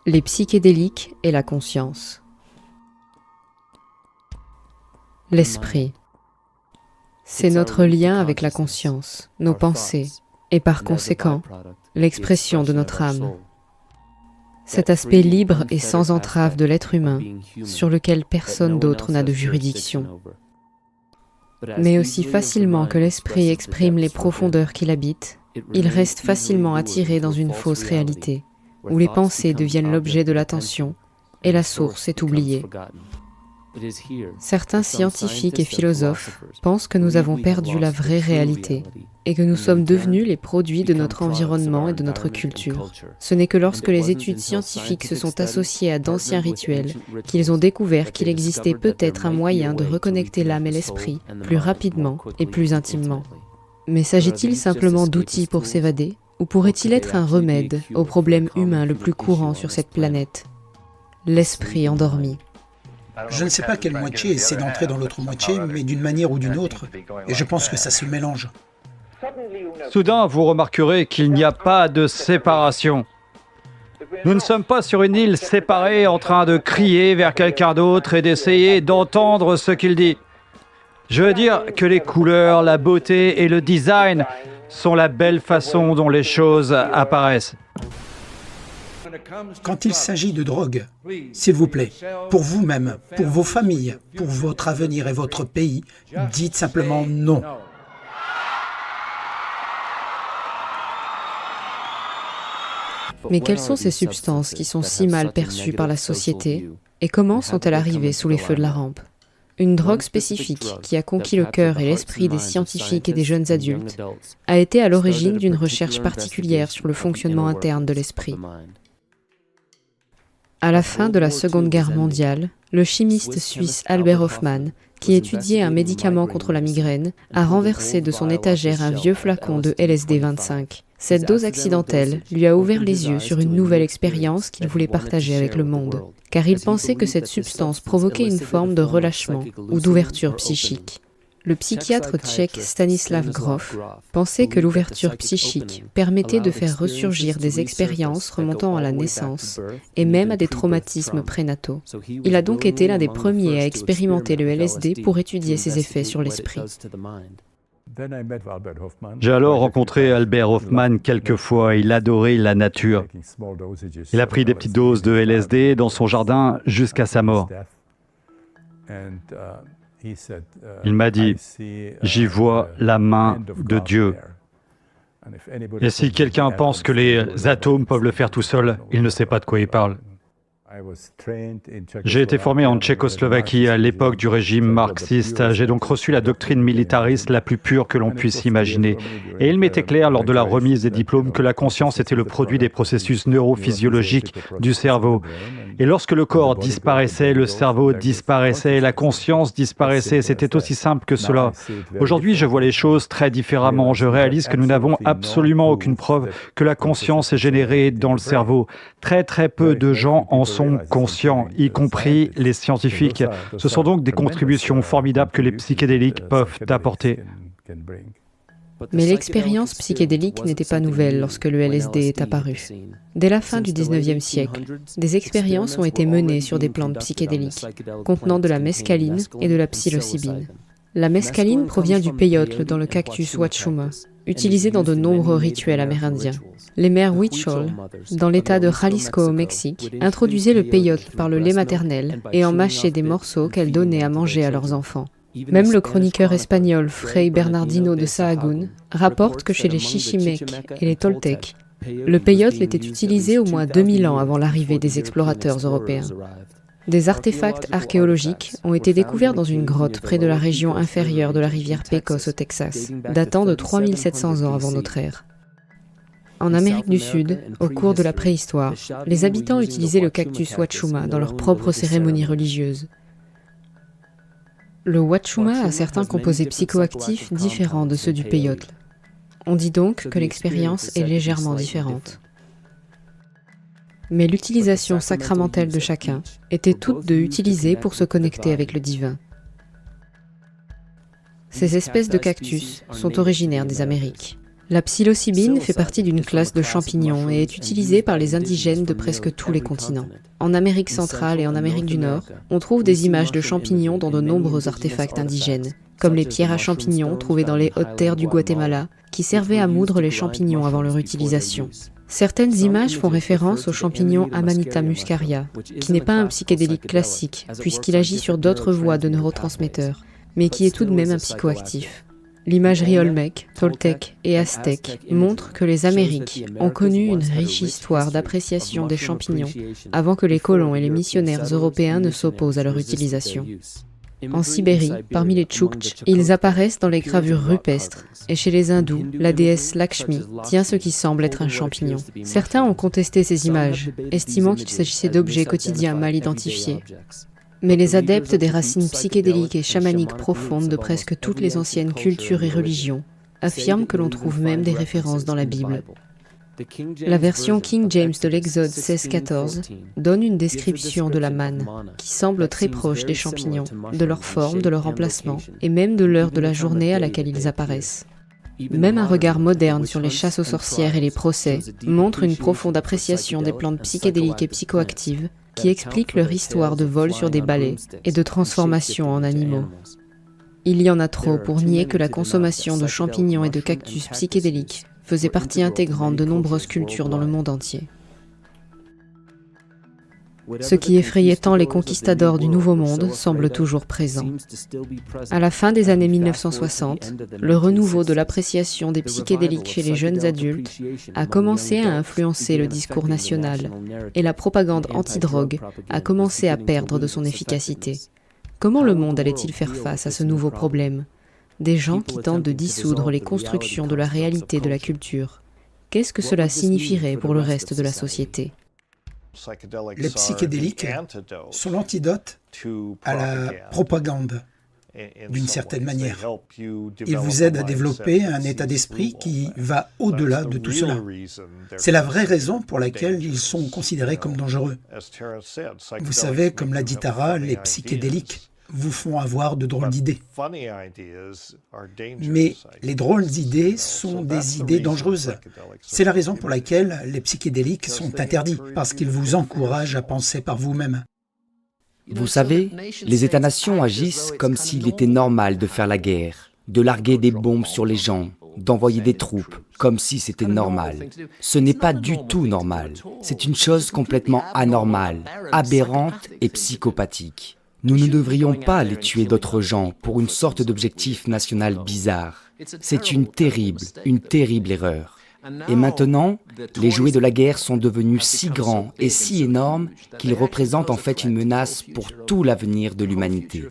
Les psychédéliques et la conscience. L'esprit. C'est notre lien avec la conscience, nos pensées, et par conséquent, l'expression de notre âme. Cet aspect libre et sans entrave de l'être humain, sur lequel personne d'autre n'a de juridiction. Mais aussi facilement que l'esprit exprime les profondeurs qu'il habite, il reste facilement attiré dans une fausse réalité, où les pensées deviennent l'objet de l'attention et la source est oubliée. Certains scientifiques et philosophes pensent que nous avons perdu la vraie réalité et que nous sommes devenus les produits de notre environnement et de notre culture. Ce n'est que lorsque les études scientifiques se sont associées à d'anciens rituels qu'ils ont découvert qu'il existait peut-être un moyen de reconnecter l'âme et l'esprit plus rapidement et plus intimement. Mais s'agit-il simplement d'outils pour s'évader, ou pourrait-il être un remède au problème humain le plus courant sur cette planète? L'esprit endormi. Je ne sais pas quelle moitié essaie d'entrer dans l'autre moitié, mais d'une manière ou d'une autre, et je pense que ça se mélange. Soudain, vous remarquerez qu'il n'y a pas de séparation. Nous ne sommes pas sur une île séparée en train de crier vers quelqu'un d'autre et d'essayer d'entendre ce qu'il dit. Je veux dire que les couleurs, la beauté et le design sont la belle façon dont les choses apparaissent. Quand il s'agit de drogue, s'il vous plaît, pour vous-même, pour vos familles, pour votre avenir et votre pays, dites simplement non. Mais quelles sont ces substances qui sont si mal perçues par la société et comment sont-elles arrivées sous les feux de la rampe? Une drogue spécifique qui a conquis le cœur et l'esprit des scientifiques et des jeunes adultes a été à l'origine d'une recherche particulière sur le fonctionnement interne de l'esprit. À la fin de la Seconde Guerre mondiale, le chimiste suisse Albert Hofmann, qui étudiait un médicament contre la migraine, a renversé de son étagère un vieux flacon de LSD 25. Cette dose accidentelle lui a ouvert les yeux sur une nouvelle expérience qu'il voulait partager avec le monde, car il pensait que cette substance provoquait une forme de relâchement ou d'ouverture psychique. Le psychiatre tchèque Stanislav Grof pensait que l'ouverture psychique permettait de faire ressurgir des expériences remontant à la naissance et même à des traumatismes prénataux. Il a donc été l'un des premiers à expérimenter le LSD pour étudier ses effets sur l'esprit. J'ai alors rencontré Albert Hofmann quelques fois. Il adorait la nature. Il a pris des petites doses de LSD dans son jardin jusqu'à sa mort. Il m'a dit, j'y vois la main de Dieu. Et si quelqu'un pense que les atomes peuvent le faire tout seuls, il ne sait pas de quoi il parle. J'ai été formé en Tchécoslovaquie à l'époque du régime marxiste. J'ai donc reçu la doctrine militariste la plus pure que l'on puisse imaginer. Et il m'était clair lors de la remise des diplômes que la conscience était le produit des processus neurophysiologiques du cerveau. Et lorsque le corps disparaissait, le cerveau disparaissait, la conscience disparaissait. C'était aussi simple que cela. Aujourd'hui, je vois les choses très différemment. Je réalise que nous n'avons absolument aucune preuve que la conscience est générée dans le cerveau. Très peu de gens en sont conscients, y compris les scientifiques. Ce sont donc des contributions formidables que les psychédéliques peuvent apporter. Mais l'expérience psychédélique n'était pas nouvelle lorsque le LSD est apparu. Dès la fin du XIXe siècle, des expériences ont été menées sur des plantes psychédéliques, contenant de la mescaline et de la psilocybine. La mescaline provient du peyote dans le cactus Huachuma, utilisé dans de nombreux rituels amérindiens. Les mères Huichol, dans l'état de Jalisco au Mexique, introduisaient le peyote par le lait maternel et en mâchaient des morceaux qu'elles donnaient à manger à leurs enfants. Même le chroniqueur espagnol Fray Bernardino de Sahagún rapporte que chez les Chichimecs et les Toltecs, le peyote était utilisé au moins 2000 ans avant l'arrivée des explorateurs européens. Des artefacts archéologiques ont été découverts dans une grotte près de la région inférieure de la rivière Pecos au Texas, datant de 3700 ans avant notre ère. En Amérique du Sud, au cours de la préhistoire, les habitants utilisaient le cactus Huachuma dans leurs propres cérémonies religieuses. Le Huachuma a certains composés psychoactifs différents de ceux du peyote. On dit donc que l'expérience est légèrement différente. Mais l'utilisation sacramentelle de chacun était toutes deux utilisée pour se connecter avec le divin. Ces espèces de cactus sont originaires des Amériques. La psilocybine fait partie d'une classe de champignons et est utilisée par les indigènes de presque tous les continents. En Amérique centrale et en Amérique du Nord, on trouve des images de champignons dans de nombreux artefacts indigènes, comme les pierres à champignons trouvées dans les hautes terres du Guatemala, qui servaient à moudre les champignons avant leur utilisation. Certaines images font référence au champignon Amanita muscaria, qui n'est pas un psychédélique classique, puisqu'il agit sur d'autres voies de neurotransmetteurs, mais qui est tout de même un psychoactif. L'imagerie olmèque, toltèque et aztèque montre que les Amériques ont connu une riche histoire d'appréciation des champignons avant que les colons et les missionnaires européens ne s'opposent à leur utilisation. En Sibérie, parmi les Tchoukts, ils apparaissent dans les gravures rupestres, et chez les hindous, la déesse Lakshmi tient ce qui semble être un champignon. Certains ont contesté ces images, estimant qu'il s'agissait d'objets quotidiens mal identifiés. Mais les adeptes des racines psychédéliques et chamaniques profondes de presque toutes les anciennes cultures et religions affirment que l'on trouve même des références dans la Bible. La version King James de l'Exode 16-14 donne une description de la manne, qui semble très proche des champignons, de leur forme, de leur emplacement, et même de l'heure de la journée à laquelle ils apparaissent. Même un regard moderne sur les chasses aux sorcières et les procès montre une profonde appréciation des plantes psychédéliques et psychoactives, qui expliquent leur histoire de vol sur des balais et de transformation en animaux. Il y en a trop pour nier que la consommation de champignons et de cactus psychédéliques faisait partie intégrante de nombreuses cultures dans le monde entier. Ce qui effrayait tant les conquistadors du Nouveau Monde semble toujours présent. À la fin des années 1960, le renouveau de l'appréciation des psychédéliques chez les jeunes adultes a commencé à influencer le discours national et la propagande anti-drogue a commencé à perdre de son efficacité. Comment le monde allait-il faire face à ce nouveau problème ? Des gens qui tentent de dissoudre les constructions de la réalité de la culture. Qu'est-ce que cela signifierait pour le reste de la société ? Les psychédéliques sont l'antidote à la propagande, d'une certaine manière. Ils vous aident à développer un état d'esprit qui va au-delà de tout cela. C'est la vraie raison pour laquelle ils sont considérés comme dangereux. Vous savez, comme l'a dit Tara, les psychédéliques vous font avoir de drôles d'idées. Mais les drôles d'idées sont des idées dangereuses. C'est la raison pour laquelle les psychédéliques sont interdits, parce qu'ils vous encouragent à penser par vous-même. Vous savez, les États-nations agissent comme s'il était normal de faire la guerre, de larguer des bombes sur les gens, d'envoyer des troupes, comme si c'était normal. Ce n'est pas du tout normal. C'est une chose complètement anormale, aberrante et psychopathique. Nous ne devrions pas aller tuer d'autres gens pour une sorte d'objectif national bizarre. C'est une terrible erreur. Et maintenant, les jouets de la guerre sont devenus si grands et si énormes qu'ils représentent en fait une menace pour tout l'avenir de l'humanité.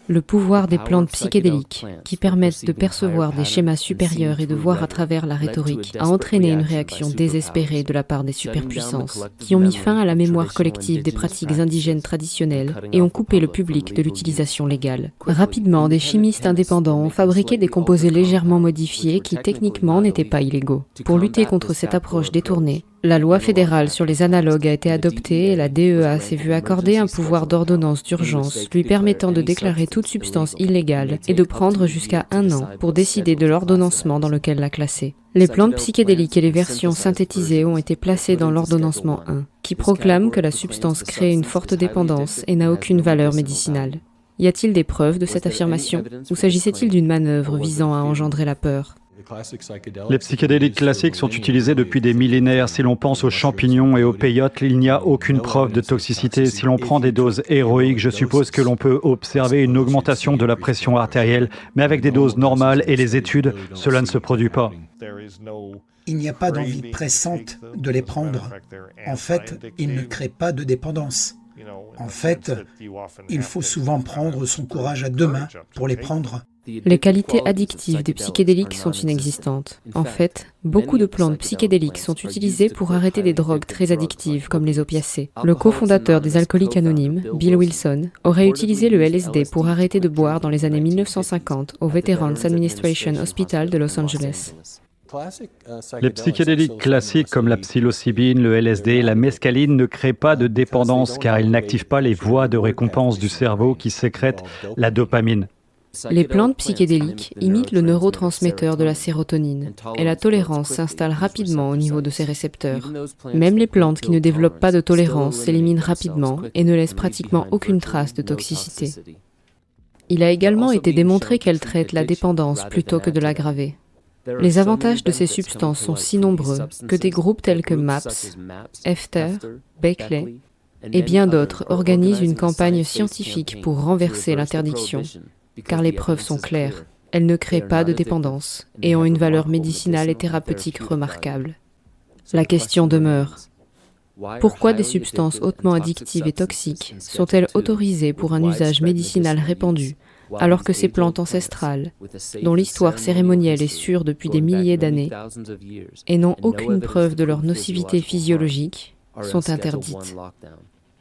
Le pouvoir des plantes psychédéliques, qui permettent de percevoir des schémas supérieurs et de voir à travers la rhétorique, a entraîné une réaction désespérée de la part des superpuissances, qui ont mis fin à la mémoire collective des pratiques indigènes traditionnelles et ont coupé le public de l'utilisation légale. Rapidement, des chimistes indépendants ont fabriqué des composés légèrement modifiés qui techniquement n'étaient pas illégaux. Pour lutter contre cette approche détournée, la loi fédérale sur les analogues a été adoptée et la DEA s'est vue accorder un pouvoir d'ordonnance d'urgence lui permettant de déclarer toute substance illégale et de prendre jusqu'à 1 an pour décider de l'ordonnancement dans lequel la classer. Les plantes psychédéliques et les versions synthétisées ont été placées dans l'ordonnancement 1, qui proclame que la substance crée une forte dépendance et n'a aucune valeur médicinale. Y a-t-il des preuves de cette affirmation, ou s'agissait-il d'une manœuvre visant à engendrer la peur ? Les psychédéliques classiques sont utilisés depuis des millénaires. Si l'on pense aux champignons et aux peyotes, il n'y a aucune preuve de toxicité. Si l'on prend des doses héroïques, je suppose que l'on peut observer une augmentation de la pression artérielle, mais avec des doses normales et les études, cela ne se produit pas. Il n'y a pas d'envie pressante de les prendre. En fait, ils ne créent pas de dépendance. En fait, il faut souvent prendre son courage à 2 mains pour les prendre. Les qualités addictives des psychédéliques sont inexistantes. En fait, beaucoup de plantes psychédéliques sont utilisées pour arrêter des drogues très addictives comme les opiacés. Le cofondateur des Alcooliques Anonymes, Bill Wilson, aurait utilisé le LSD pour arrêter de boire dans les années 1950 au Veterans Administration Hospital de Los Angeles. Les psychédéliques classiques comme la psilocybine, le LSD et la mescaline ne créent pas de dépendance car ils n'activent pas les voies de récompense du cerveau qui sécrètent la dopamine. Les plantes psychédéliques imitent le neurotransmetteur de la sérotonine, et la tolérance s'installe rapidement au niveau de ces récepteurs. Même les plantes qui ne développent pas de tolérance s'éliminent rapidement et ne laissent pratiquement aucune trace de toxicité. Il a également été démontré qu'elles traitent la dépendance plutôt que de l'aggraver. Les avantages de ces substances sont si nombreux que des groupes tels que MAPS, Efter, Beckley et bien d'autres organisent une campagne scientifique pour renverser l'interdiction, car les preuves sont claires. Elles ne créent pas de dépendance et ont une valeur médicinale et thérapeutique remarquable. La question demeure. Pourquoi des substances hautement addictives et toxiques sont-elles autorisées pour un usage médicinal répandu, alors que ces plantes ancestrales, dont l'histoire cérémonielle est sûre depuis des milliers d'années, et n'ont aucune preuve de leur nocivité physiologique, sont interdites?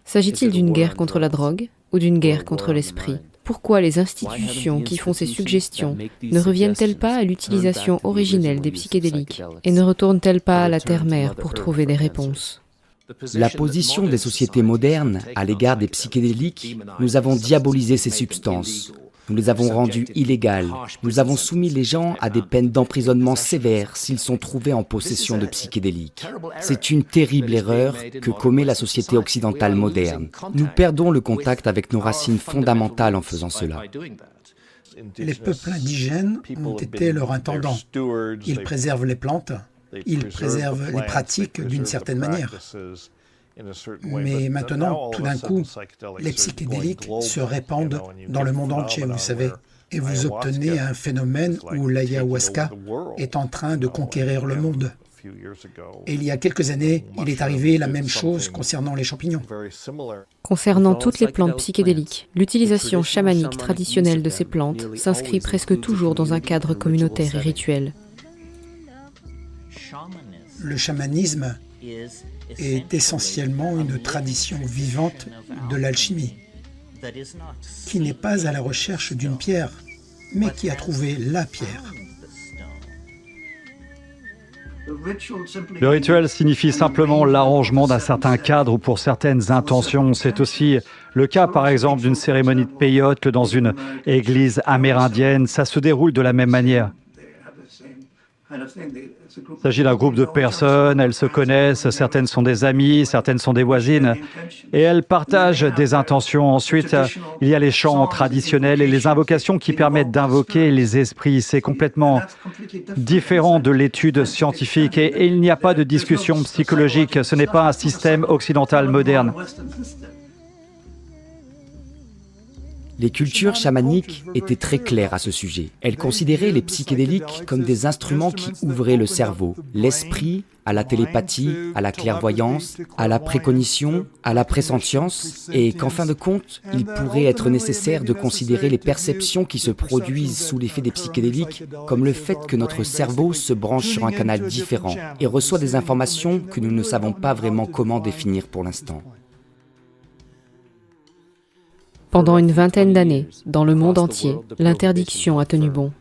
S'agit-il d'une guerre contre la drogue ou d'une guerre contre l'esprit? Pourquoi les institutions qui font ces suggestions ne reviennent-elles pas à l'utilisation originelle des psychédéliques et ne retournent-elles pas à la terre-mère pour trouver des réponses? La position des sociétés modernes à l'égard des psychédéliques, nous avons diabolisé ces substances. Nous les avons rendues illégales. Nous avons soumis les gens à des peines d'emprisonnement sévères s'ils sont trouvés en possession de psychédéliques. C'est une terrible erreur que commet la société occidentale moderne. Nous perdons le contact avec nos racines fondamentales en faisant cela. Les peuples indigènes ont été leurs intendants. Ils préservent les plantes, ils préservent les pratiques d'une certaine manière. Mais maintenant, tout d'un coup, les psychédéliques se répandent dans le monde entier, vous savez, et vous obtenez un phénomène où l'ayahuasca est en train de conquérir le monde. Et il y a quelques années, il est arrivé la même chose concernant les champignons. Concernant toutes les plantes psychédéliques, l'utilisation chamanique traditionnelle de ces plantes s'inscrit presque toujours dans un cadre communautaire et rituel. Le chamanisme est essentiellement une tradition vivante de l'alchimie, qui n'est pas à la recherche d'une pierre, mais qui a trouvé la pierre. Le rituel signifie simplement l'arrangement d'un certain cadre ou pour certaines intentions. C'est aussi le cas, par exemple, d'une cérémonie de peyote dans une église amérindienne. Ça se déroule de la même manière. Il s'agit d'un groupe de personnes, elles se connaissent, certaines sont des amies, certaines sont des voisines, et elles partagent des intentions. Ensuite, il y a les chants traditionnels et les invocations qui permettent d'invoquer les esprits. C'est complètement différent de l'étude scientifique et il n'y a pas de discussion psychologique. Ce n'est pas un système occidental moderne. Les cultures chamaniques étaient très claires à ce sujet. Elles considéraient les psychédéliques comme des instruments qui ouvraient le cerveau, l'esprit à la télépathie, à la clairvoyance, à la précognition, à la pressentience, et qu'en fin de compte, il pourrait être nécessaire de considérer les perceptions qui se produisent sous l'effet des psychédéliques comme le fait que notre cerveau se branche sur un canal différent et reçoit des informations que nous ne savons pas vraiment comment définir pour l'instant. Pendant une vingtaine d'années, dans le monde entier, l'interdiction a tenu bon.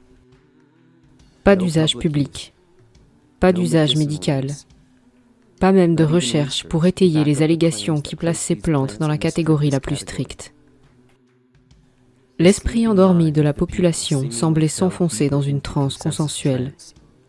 Pas d'usage public, pas d'usage médical, pas même de recherche pour étayer les allégations qui placent ces plantes dans la catégorie la plus stricte. L'esprit endormi de la population semblait s'enfoncer dans une transe consensuelle.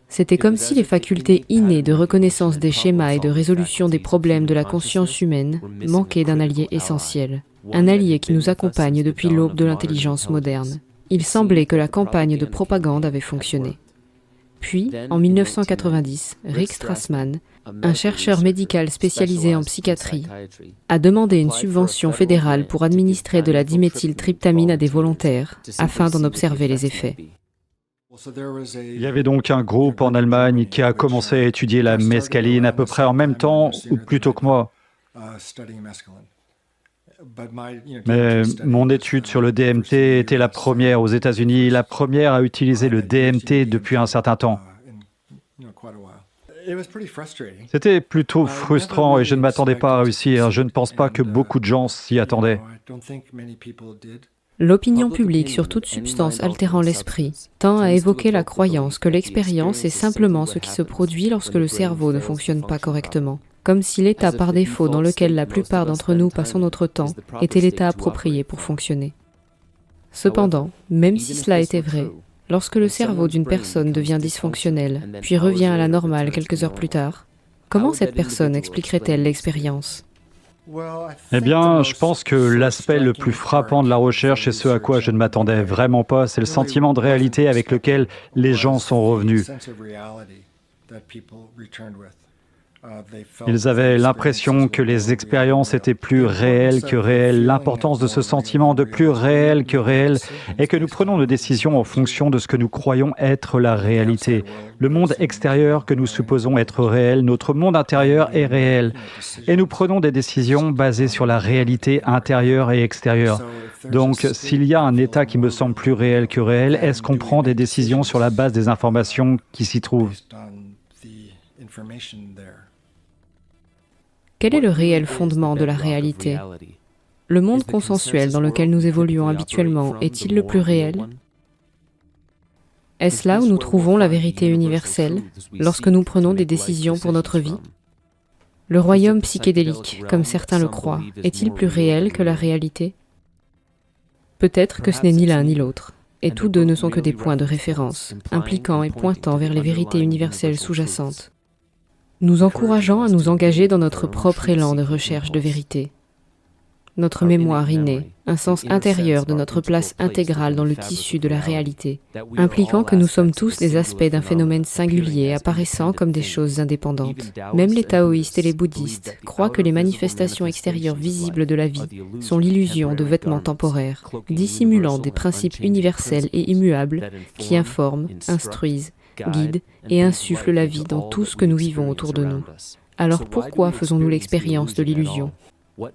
C'était comme si les facultés innées de reconnaissance des schémas et de résolution des problèmes de la conscience humaine manquaient d'un allié essentiel. Un allié qui nous accompagne depuis l'aube de l'intelligence moderne. Il semblait que la campagne de propagande avait fonctionné. Puis, en 1990, Rick Strassman, un chercheur médical spécialisé en psychiatrie, a demandé une subvention fédérale pour administrer de la diméthyltryptamine à des volontaires, afin d'en observer les effets. Il y avait donc un groupe en Allemagne qui a commencé à étudier la mescaline à peu près en même temps, ou plutôt que moi. Mais mon étude sur le DMT était la première aux États-Unis, la première à utiliser le DMT depuis un certain temps. C'était plutôt frustrant et je ne m'attendais pas à réussir. Je ne pense pas que beaucoup de gens s'y attendaient. L'opinion publique sur toute substance altérant l'esprit tend à évoquer la croyance que l'expérience est simplement ce qui se produit lorsque le cerveau ne fonctionne pas correctement, comme si l'état par défaut dans lequel la plupart d'entre nous passons notre temps était l'état approprié pour fonctionner. Cependant, même si cela était vrai, lorsque le cerveau d'une personne devient dysfonctionnel, puis revient à la normale quelques heures plus tard, comment cette personne expliquerait-elle l'expérience ? Eh bien, je pense que l'aspect le plus frappant de la recherche et ce à quoi je ne m'attendais vraiment pas, c'est le sentiment de réalité avec lequel les gens sont revenus. Ils avaient l'impression que les expériences étaient plus réelles que réelles, l'importance de ce sentiment de plus réel que réel, et que nous prenons nos décisions en fonction de ce que nous croyons être la réalité. Le monde extérieur que nous supposons être réel, notre monde intérieur est réel, et nous prenons des décisions basées sur la réalité intérieure et extérieure. Donc, s'il y a un état qui me semble plus réel que réel, est-ce qu'on prend des décisions sur la base des informations qui s'y trouvent ? Quel est le réel fondement de la réalité ? Le monde consensuel dans lequel nous évoluons habituellement est-il le plus réel ? Est-ce là où nous trouvons la vérité universelle lorsque nous prenons des décisions pour notre vie ? Le royaume psychédélique, comme certains le croient, est-il plus réel que la réalité ? Peut-être que ce n'est ni l'un ni l'autre, et tous deux ne sont que des points de référence, impliquant et pointant vers les vérités universelles sous-jacentes, nous encourageant à nous engager dans notre propre élan de recherche de vérité. Notre mémoire innée, un sens intérieur de notre place intégrale dans le tissu de la réalité, impliquant que nous sommes tous des aspects d'un phénomène singulier apparaissant comme des choses indépendantes. Même les taoïstes et les bouddhistes croient que les manifestations extérieures visibles de la vie sont l'illusion de vêtements temporaires, dissimulant des principes universels et immuables qui informent, instruisent, guident et insufflent la vie dans tout ce que nous vivons autour de nous. Alors pourquoi faisons-nous l'expérience de l'illusion ?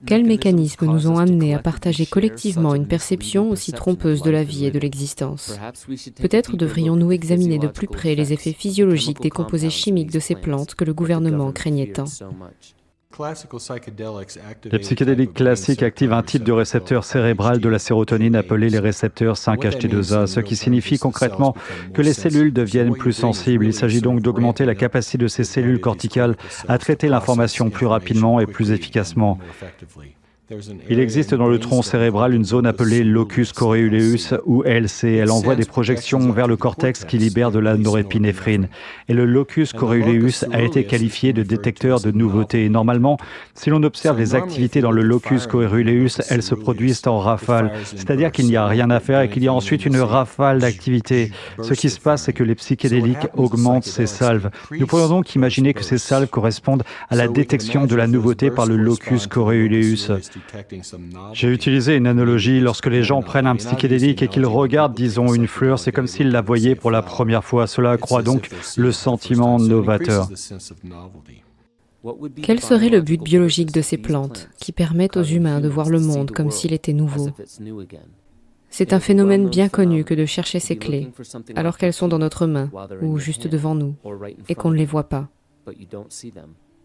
Quels mécanismes nous ont amenés à partager collectivement une perception aussi trompeuse de la vie et de l'existence ? Peut-être devrions-nous examiner de plus près les effets physiologiques des composés chimiques de ces plantes que le gouvernement craignait tant. Les psychédéliques classiques activent un type de récepteur cérébral de la sérotonine appelé les récepteurs 5-HT2A, ce qui signifie concrètement que les cellules deviennent plus sensibles. Il s'agit donc d'augmenter la capacité de ces cellules corticales à traiter l'information plus rapidement et plus efficacement. Il existe dans le tronc cérébral une zone appelée locus coeruleus ou LC. Elle envoie des projections vers le cortex qui libère de la norépinéphrine. Et le locus coeruleus a été qualifié de détecteur de nouveautés. Normalement, si l'on observe les activités dans le locus coeruleus, elles se produisent en rafale. C'est-à-dire qu'il n'y a rien à faire et qu'il y a ensuite une rafale d'activités. Ce qui se passe, c'est que les psychédéliques augmentent ces salves. Nous pourrions donc imaginer que ces salves correspondent à la détection de la nouveauté par le locus coeruleus. J'ai utilisé une analogie. Lorsque les gens prennent un psychédélique et qu'ils regardent, disons, une fleur, c'est comme s'ils la voyaient pour la première fois. Cela accroît donc le sentiment novateur. Quel serait le but biologique de ces plantes qui permettent aux humains de voir le monde comme s'il était nouveau ? C'est un phénomène bien connu que de chercher ces clés, alors qu'elles sont dans notre main, ou juste devant nous, et qu'on ne les voit pas.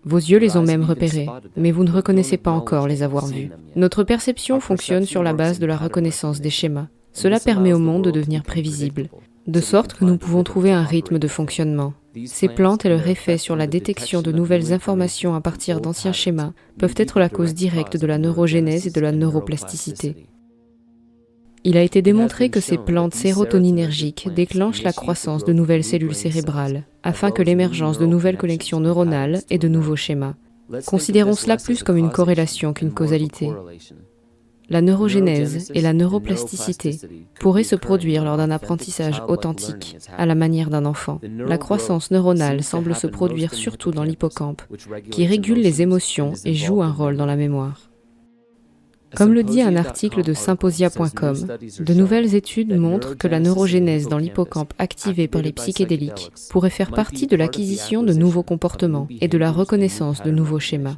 Vos yeux les ont même repérés, mais vous ne reconnaissez pas encore les avoir vus. Notre perception fonctionne sur la base de la reconnaissance des schémas. Cela permet au monde de devenir prévisible, de sorte que nous pouvons trouver un rythme de fonctionnement. Ces plantes et leur effet sur la détection de nouvelles informations à partir d'anciens schémas peuvent être la cause directe de la neurogénèse et de la neuroplasticité. Il a été démontré que ces plantes sérotoninergiques déclenchent la croissance de nouvelles cellules cérébrales, afin que l'émergence de nouvelles connexions neuronales et de nouveaux schémas. Considérons cela plus comme une corrélation qu'une causalité. La neurogénèse et la neuroplasticité pourraient se produire lors d'un apprentissage authentique, à la manière d'un enfant. La croissance neuronale semble se produire surtout dans l'hippocampe, qui régule les émotions et joue un rôle dans la mémoire. Comme le dit un article de Symposia.com, de nouvelles études montrent que la neurogénèse dans l'hippocampe activée par les psychédéliques pourrait faire partie de l'acquisition de nouveaux comportements et de la reconnaissance de nouveaux schémas.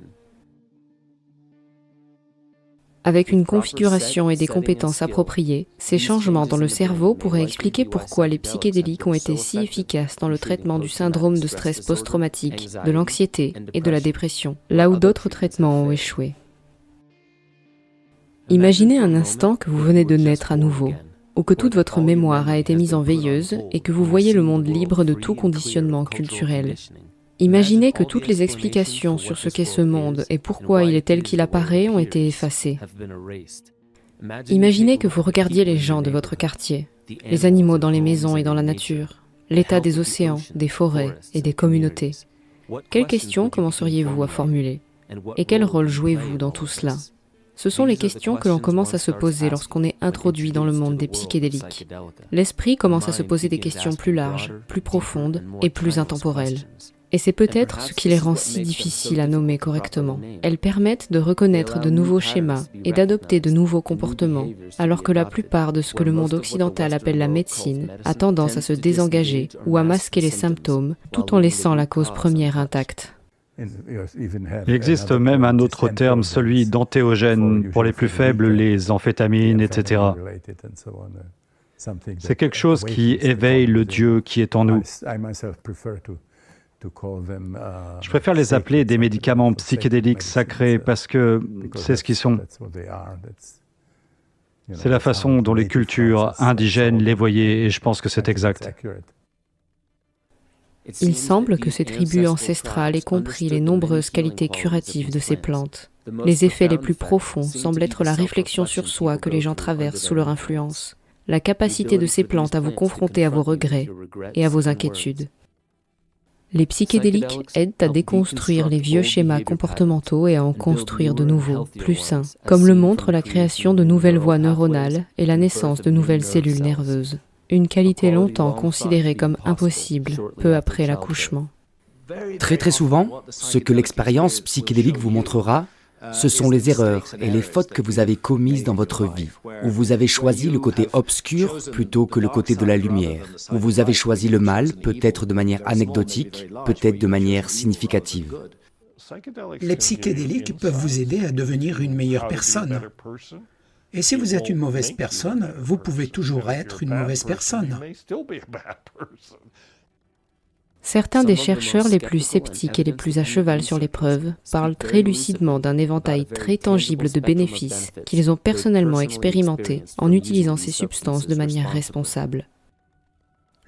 Avec une configuration et des compétences appropriées, ces changements dans le cerveau pourraient expliquer pourquoi les psychédéliques ont été si efficaces dans le traitement du syndrome de stress post-traumatique, de l'anxiété et de la dépression, là où d'autres traitements ont échoué. Imaginez un instant que vous venez de naître à nouveau, ou que toute votre mémoire a été mise en veilleuse et que vous voyez le monde libre de tout conditionnement culturel. Imaginez que toutes les explications sur ce qu'est ce monde et pourquoi il est tel qu'il apparaît ont été effacées. Imaginez que vous regardiez les gens de votre quartier, les animaux dans les maisons et dans la nature, l'état des océans, des forêts et des communautés. Quelles questions commenceriez-vous à formuler? Et quel rôle jouez-vous dans tout cela? Ce sont les questions que l'on commence à se poser lorsqu'on est introduit dans le monde des psychédéliques. L'esprit commence à se poser des questions plus larges, plus profondes et plus intemporelles. Et c'est peut-être ce qui les rend si difficiles à nommer correctement. Elles permettent de reconnaître de nouveaux schémas et d'adopter de nouveaux comportements, alors que la plupart de ce que le monde occidental appelle la médecine a tendance à se désengager ou à masquer les symptômes tout en laissant la cause première intacte. Il existe même un autre terme, celui d'entéogène, pour les plus faibles, les amphétamines, etc. C'est quelque chose qui éveille le Dieu qui est en nous. Je préfère les appeler des médicaments psychédéliques sacrés parce que c'est ce qu'ils sont. C'est la façon dont les cultures indigènes les voyaient et je pense que c'est exact. Il semble que ces tribus ancestrales aient compris les nombreuses qualités curatives de ces plantes. Les effets les plus profonds semblent être la réflexion sur soi que les gens traversent sous leur influence, la capacité de ces plantes à vous confronter à vos regrets et à vos inquiétudes. Les psychédéliques aident à déconstruire les vieux schémas comportementaux et à en construire de nouveaux, plus sains, comme le montre la création de nouvelles voies neuronales et la naissance de nouvelles cellules nerveuses. Une qualité longtemps considérée comme impossible, peu après l'accouchement. Très souvent, ce que l'expérience psychédélique vous montrera, ce sont les erreurs et les fautes que vous avez commises dans votre vie, où vous avez choisi le côté obscur plutôt que le côté de la lumière, où vous avez choisi le mal, peut-être de manière anecdotique, peut-être de manière significative. Les psychédéliques peuvent vous aider à devenir une meilleure personne. Et si vous êtes une mauvaise personne, vous pouvez toujours être une mauvaise personne. Certains des chercheurs les plus sceptiques et les plus à cheval sur les preuves parlent très lucidement d'un éventail très tangible de bénéfices qu'ils ont personnellement expérimentés en utilisant ces substances de manière responsable.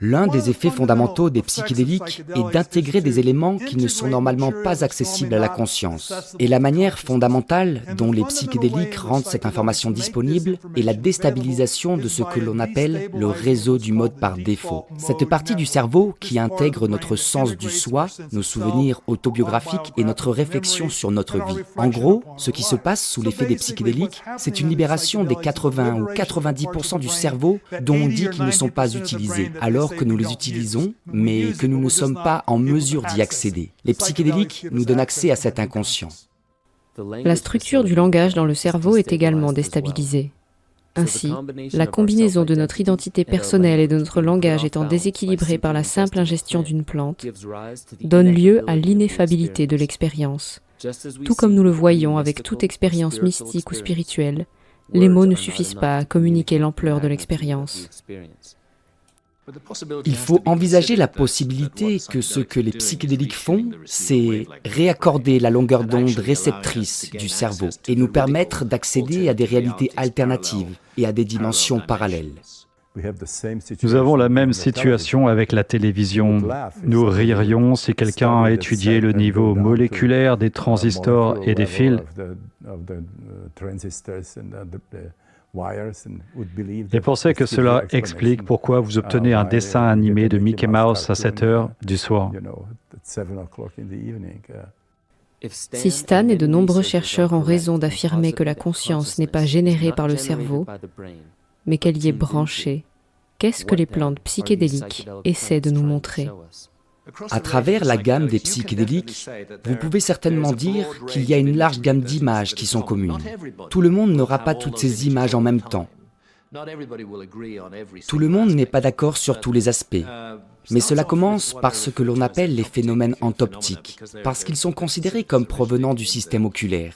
L'un des effets fondamentaux des psychédéliques est d'intégrer des éléments qui ne sont normalement pas accessibles à la conscience. Et la manière fondamentale dont les psychédéliques rendent cette information disponible est la déstabilisation de ce que l'on appelle le réseau du mode par défaut. Cette partie du cerveau qui intègre notre sens du soi, nos souvenirs autobiographiques et notre réflexion sur notre vie. En gros, ce qui se passe sous l'effet des psychédéliques, c'est une libération des 80 ou 90% du cerveau dont on dit qu'ils ne sont pas utilisés, alors que nous les utilisons, mais que nous ne sommes pas en mesure d'y accéder. Les psychédéliques nous donnent accès à cet inconscient. La structure du langage dans le cerveau est également déstabilisée. Ainsi, la combinaison de notre identité personnelle et de notre langage étant déséquilibrée par la simple ingestion d'une plante, donne lieu à l'ineffabilité de l'expérience. Tout comme nous le voyons avec toute expérience mystique ou spirituelle, les mots ne suffisent pas à communiquer l'ampleur de l'expérience. Il faut envisager la possibilité que ce que les psychédéliques font, c'est réaccorder la longueur d'onde réceptrice du cerveau et nous permettre d'accéder à des réalités alternatives et à des dimensions parallèles. Nous avons la même situation avec la télévision. Nous ririons si quelqu'un étudiait le niveau moléculaire des transistors et des fils. Et pensez que cela explique pourquoi vous obtenez un dessin animé de Mickey Mouse à 7 heures du soir. Si Stan et de nombreux chercheurs ont raison d'affirmer que la conscience n'est pas générée par le cerveau, mais qu'elle y est branchée, qu'est-ce que les plantes psychédéliques essaient de nous montrer ? À travers la gamme des psychédéliques, vous pouvez certainement dire qu'il y a une large gamme d'images qui sont communes. Tout le monde n'aura pas toutes ces images en même temps. Tout le monde n'est pas d'accord sur tous les aspects. Mais cela commence par ce que l'on appelle les phénomènes entoptiques, parce qu'ils sont considérés comme provenant du système oculaire.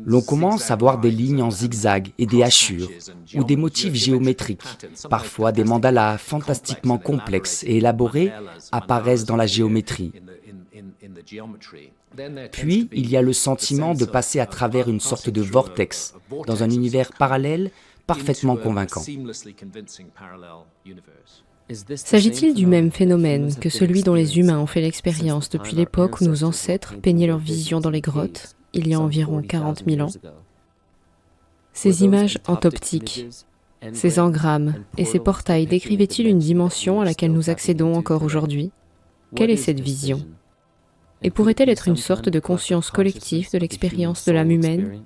L'on commence à voir des lignes en zigzag et des hachures, ou des motifs géométriques. Parfois, des mandalas fantastiquement complexes et élaborés apparaissent dans la géométrie. Puis, il y a le sentiment de passer à travers une sorte de vortex, dans un univers parallèle parfaitement convaincant. S'agit-il du même phénomène que celui dont les humains ont fait l'expérience depuis l'époque où nos ancêtres peignaient leur vision dans les grottes, il y a environ 40 000 ans. Ces images entoptiques, ces engrammes et ces portails décrivaient-ils une dimension à laquelle nous accédons encore aujourd'hui? Quelle est cette vision? Et pourrait-elle être une sorte de conscience collective de l'expérience de l'âme humaine?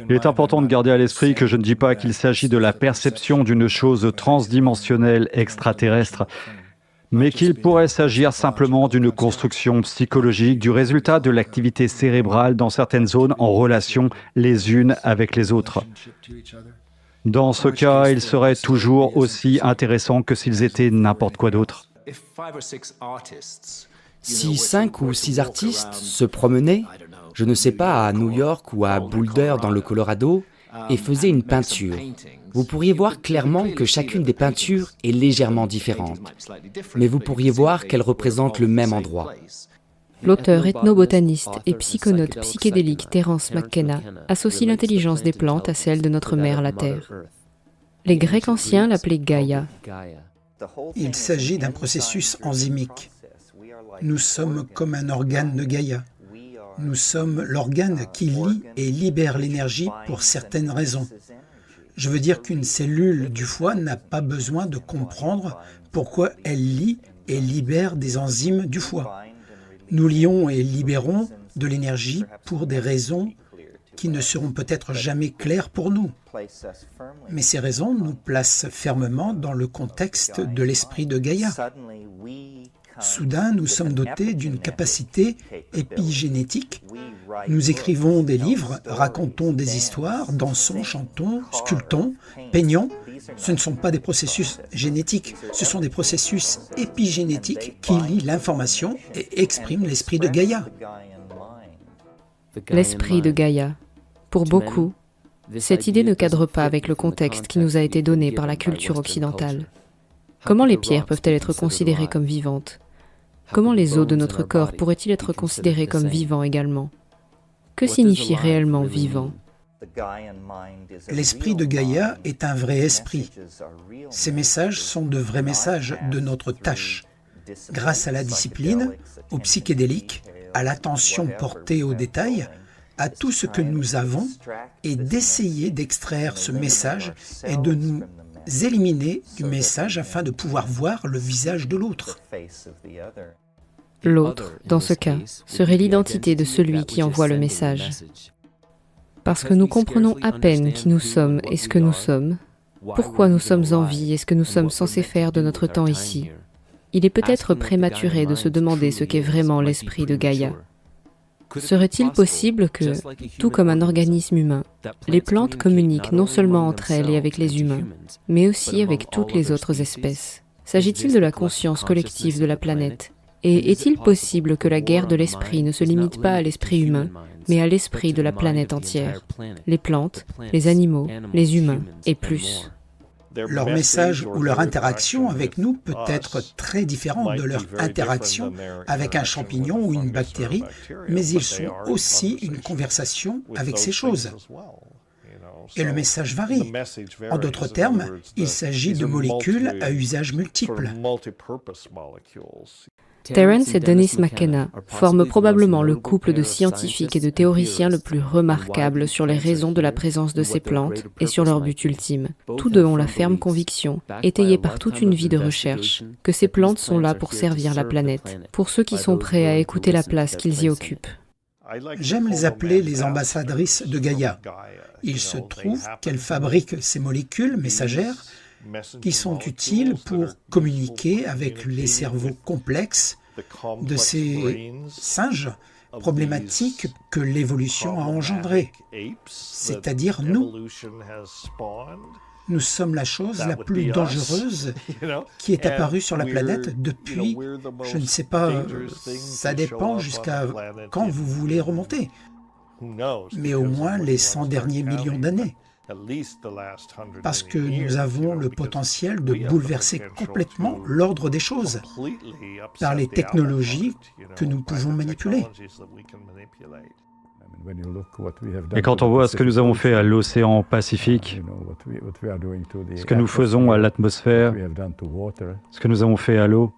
Il est important de garder à l'esprit que je ne dis pas qu'il s'agit de la perception d'une chose transdimensionnelle extraterrestre, mais qu'il pourrait s'agir simplement d'une construction psychologique du résultat de l'activité cérébrale dans certaines zones en relation les unes avec les autres. Dans ce cas, ils seraient toujours aussi intéressants que s'ils étaient n'importe quoi d'autre. Si 5 ou 6 artistes se promenaient, je ne sais pas, à New York ou à Boulder dans le Colorado, et faisaient une peinture, vous pourriez voir clairement que chacune des peintures est légèrement différente, mais vous pourriez voir qu'elles représentent le même endroit. L'auteur ethnobotaniste et psychonaute psychédélique Terence McKenna associe l'intelligence des plantes à celle de notre mère, la Terre. Les Grecs anciens l'appelaient Gaïa. Il s'agit d'un processus enzymique. Nous sommes comme un organe de Gaïa. Nous sommes l'organe qui lie et libère l'énergie pour certaines raisons. Je veux dire qu'une cellule du foie n'a pas besoin de comprendre pourquoi elle lie et libère des enzymes du foie. Nous lions et libérons de l'énergie pour des raisons qui ne seront peut-être jamais claires pour nous. Mais ces raisons nous placent fermement dans le contexte de l'esprit de Gaïa. Soudain, nous sommes dotés d'une capacité épigénétique. Nous écrivons des livres, racontons des histoires, dansons, chantons, sculptons, peignons. Ce ne sont pas des processus génétiques, ce sont des processus épigénétiques qui lient l'information et expriment l'esprit de Gaïa. L'esprit de Gaïa. Pour beaucoup, cette idée ne cadre pas avec le contexte qui nous a été donné par la culture occidentale. Comment les pierres peuvent-elles être considérées comme vivantes? Comment les os de notre corps pourraient-ils être considérés comme vivants également? Que signifie réellement vivant? L'esprit de Gaïa est un vrai esprit. Ces messages sont de vrais messages de notre tâche. Grâce à la discipline, au psychédélique, à l'attention portée aux détails, à tout ce que nous avons, et d'essayer d'extraire ce message et de nous éliminer du message afin de pouvoir voir le visage de l'autre. L'autre, dans ce cas, serait l'identité de celui qui envoie le message. Parce que nous comprenons à peine qui nous sommes et ce que nous sommes, pourquoi nous sommes en vie et ce que nous sommes censés faire de notre temps ici, il est peut-être prématuré de se demander ce qu'est vraiment l'esprit de Gaïa. Serait-il possible que, tout comme un organisme humain, les plantes communiquent non seulement entre elles et avec les humains, mais aussi avec toutes les autres espèces? S'agit-il de la conscience collective de la planète? Et est-il possible que la guerre de l'esprit ne se limite pas à l'esprit humain, mais à l'esprit de la planète entière? Les plantes, les animaux, les humains, et plus. Leur message ou leur interaction avec nous peut être très différente de leur interaction avec un champignon ou une bactérie, mais ils sont aussi une conversation avec ces choses. Et le message varie. En d'autres termes, il s'agit de molécules à usage multiple. Terence et Dennis McKenna forment probablement le couple de scientifiques et de théoriciens le plus remarquable sur les raisons de la présence de ces plantes et sur leur but ultime. Tous deux ont la ferme conviction, étayée par toute une vie de recherche, que ces plantes sont là pour servir la planète, pour ceux qui sont prêts à écouter la place qu'ils y occupent. J'aime les appeler les ambassadrices de Gaïa. Il se trouve qu'elles fabriquent ces molécules messagères qui sont utiles pour communiquer avec les cerveaux complexes de ces singes problématiques que l'évolution a engendrées, c'est-à-dire nous. Nous sommes la chose la plus dangereuse qui est apparue sur la planète depuis, je ne sais pas, ça dépend jusqu'à quand vous voulez remonter, mais au moins les 100 derniers millions d'années. Parce que nous avons le potentiel de bouleverser complètement l'ordre des choses par les technologies que nous pouvons manipuler. Et quand on voit ce que nous avons fait à l'océan Pacifique, ce que nous faisons à l'atmosphère, ce que nous avons fait à l'eau,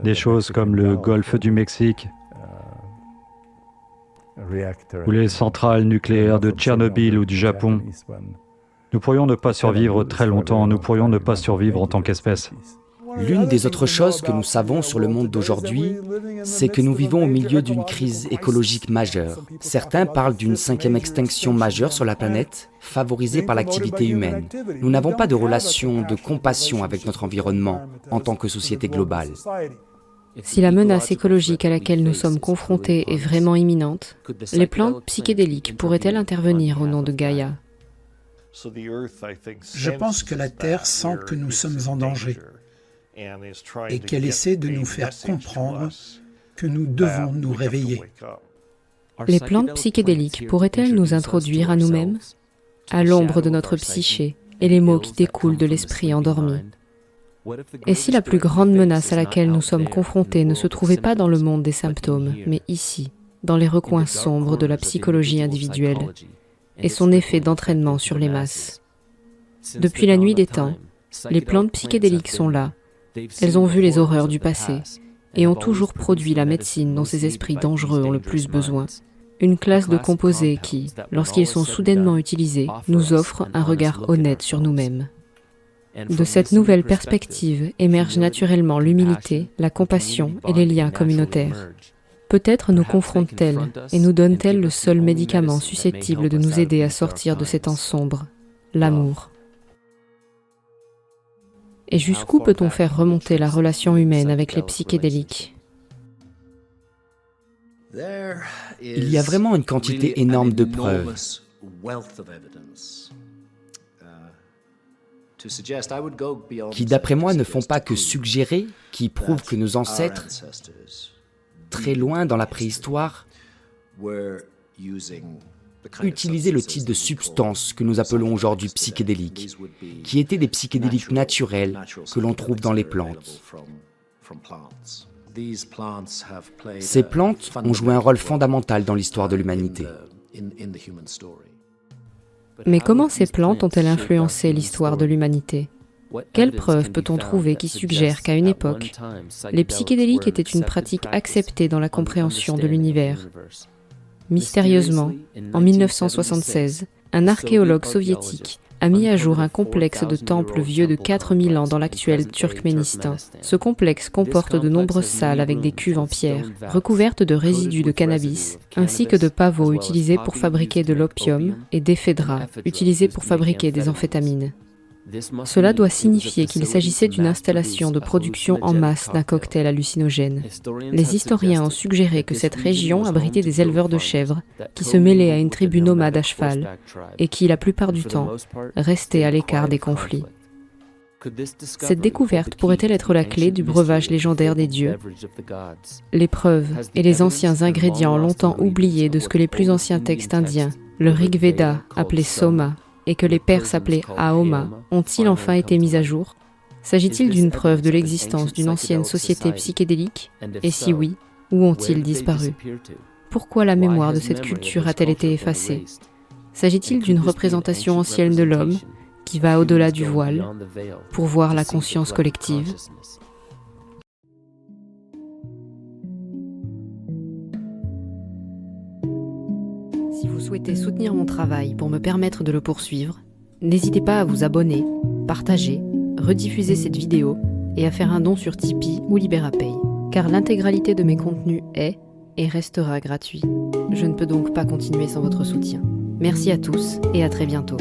des choses comme le golfe du Mexique, ou les centrales nucléaires de Tchernobyl ou du Japon. Nous pourrions ne pas survivre très longtemps, nous pourrions ne pas survivre en tant qu'espèce. L'une des autres choses que nous savons sur le monde d'aujourd'hui, c'est que nous vivons au milieu d'une crise écologique majeure. Certains parlent d'une 5e extinction majeure sur la planète, favorisée par l'activité humaine. Nous n'avons pas de relation de compassion avec notre environnement en tant que société globale. Si la menace écologique à laquelle nous sommes confrontés est vraiment imminente, les plantes psychédéliques pourraient-elles intervenir au nom de Gaïa? Je pense que la Terre sent que nous sommes en danger et qu'elle essaie de nous faire comprendre que nous devons nous réveiller. Les plantes psychédéliques pourraient-elles nous introduire à nous-mêmes, à l'ombre de notre psyché et les maux qui découlent de l'esprit endormi? Et si la plus grande menace à laquelle nous sommes confrontés ne se trouvait pas dans le monde des symptômes, mais ici, dans les recoins sombres de la psychologie individuelle et son effet d'entraînement sur les masses? Depuis la nuit des temps, les plantes psychédéliques sont là. Elles ont vu les horreurs du passé et ont toujours produit la médecine dont ces esprits dangereux ont le plus besoin. Une classe de composés qui, lorsqu'ils sont soudainement utilisés, nous offrent un regard honnête sur nous-mêmes. De cette nouvelle perspective émergent naturellement l'humilité, la compassion et les liens communautaires. Peut-être nous confrontent-elles et nous donnent-elles le seul médicament susceptible de nous aider à sortir de ces temps sombres, l'amour. Et jusqu'où peut-on faire remonter la relation humaine avec les psychédéliques? Il y a vraiment une quantité énorme de preuves qui, d'après moi, ne font pas que suggérer, qui prouvent que nos ancêtres, très loin dans la préhistoire, utilisaient le type de substances que nous appelons aujourd'hui psychédéliques, qui étaient des psychédéliques naturels que l'on trouve dans les plantes. Ces plantes ont joué un rôle fondamental dans l'histoire de l'humanité. Mais comment ces plantes ont-elles influencé l'histoire de l'humanité? Quelles preuves peut-on trouver qui suggèrent qu'à une époque, les psychédéliques étaient une pratique acceptée dans la compréhension de l'univers? Mystérieusement, en 1976, un archéologue soviétique a mis à jour un complexe de temples vieux de 4000 ans dans l'actuel Turkménistan. Ce complexe comporte de nombreuses salles avec des cuves en pierre, recouvertes de résidus de cannabis, ainsi que de pavots utilisés pour fabriquer de l'opium et d'éphédra, utilisés pour fabriquer des amphétamines. Cela doit signifier qu'il s'agissait d'une installation de production en masse d'un cocktail hallucinogène. Les historiens ont suggéré que cette région abritait des éleveurs de chèvres qui se mêlaient à une tribu nomade à cheval et qui, la plupart du temps, restaient à l'écart des conflits. Cette découverte pourrait-elle être la clé du breuvage légendaire des dieux? Les preuves et les anciens ingrédients longtemps oubliés de ce que les plus anciens textes indiens, le Rig Veda appelé Soma, et que les Perses appelaient Aoma, ont-ils enfin été mis à jour? S'agit-il d'une preuve de l'existence d'une ancienne société psychédélique? Et si oui, où ont-ils disparu? Pourquoi la mémoire de cette culture a-t-elle été effacée? S'agit-il d'une représentation ancienne de l'homme, qui va au-delà du voile, pour voir la conscience collective? Si vous souhaitez soutenir mon travail pour me permettre de le poursuivre, n'hésitez pas à vous abonner, partager, rediffuser cette vidéo et à faire un don sur Tipeee ou Liberapay, car l'intégralité de mes contenus est et restera gratuit. Je ne peux donc pas continuer sans votre soutien. Merci à tous et à très bientôt.